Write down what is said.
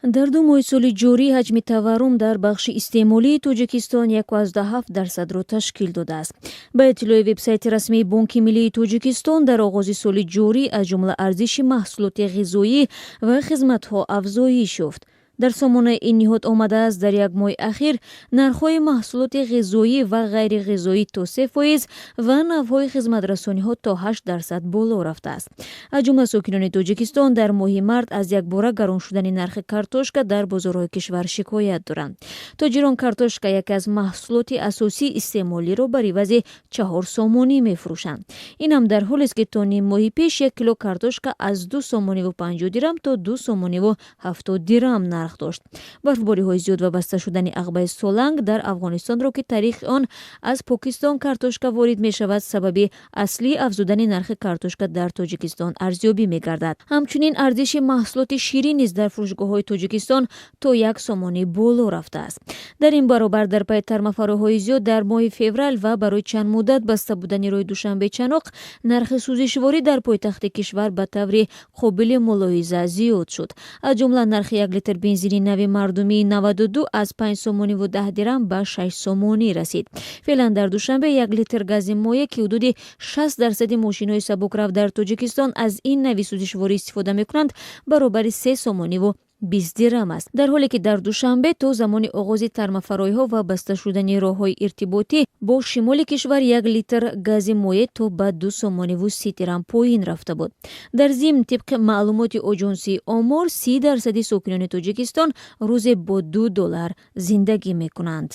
дар 2 моҳи соли ҷорӣ ҳаҷми таваррум дар бахши истеъмолии Тоҷикистон 1.7% ташкил додааст. Ба иттилои вебсайти расмии Бонки Миллии Тоҷикистон, дар оғози соли ҷорӣ аз ҷумла арзиши маҳсулоти ғизоӣ ва хизматҳо афзоиш ёфт. дар сомонаи ин ниҳод омадааст, дар як моҳи ахир нархҳои маҳсулоти ғизоӣ ва ғайриғизоӣ то 3% ва навъҳои хизматрасониҳо то 8% боло рафтааст. аз ҷумла сокинони Тоҷикистон дар моҳи март аз якбора гарон шудани нархи картошка дар бозорҳои кишвар шикоят доранд. тоҷирон картошка, яке аз маҳсулоти асосии истеъмолиро бар ивази 4 сомонӣ мефурӯшанд. инам дар ҳолест ки то ним моҳи пеш 1 кило картошка аз 2 сомониву 50 дирам то 2 сомониву 70 дирам нарх дошт. барфбориҳои зиёд ва баста шудани ағбаи соланг дар Афғонистонро ки таърихи он аз Покистон картошка ворид мешавад, сабаби аслии афзудани нархи картошка дар Тоҷикистон арзёбӣ мегардад. ҳамчунин арзиши маҳсулоти ширин низ дар фурӯшгоҳҳои Тоҷикистон то 1 сомонӣ боло рафтааст. дар ин баробар дар пайи тармафарӯҳои зиёд дар моҳи феврал ва барои чанд муддат баста будани роҳи Душанбе Чаноқ, нархи сӯзишворӣ дар пойтахти кишвар ба таври қобили мулоҳиза зиёд шуд. аз ҷумла нархи 1 литр бензини нави мардумии 92 аз 5 сомониву 10 дирам ба 6 сомонӣ расид. феълан дар Душанбе 1 литр гази моеъ ки ҳудуди 60% мошинҳои сабукрав дар Тоҷикистон аз ин нави сӯзишворӣ истифода мекунанд, баробари 3 сомониву 20 дирам аст. дар ҳоле ки дар Душанбе то замони оғози тармафаройҳо ва баста шудани роҳҳои иртиботӣ бо шимоли кишвар 1 литр гази моеъ то ба 2 сомониву 30 дирам поин рафта буд. дар зимн тибқи маълумоти оҷонсии омор 30% сокинони Тоҷикистон рӯзе бо $2 зиндагӣ мекунанд.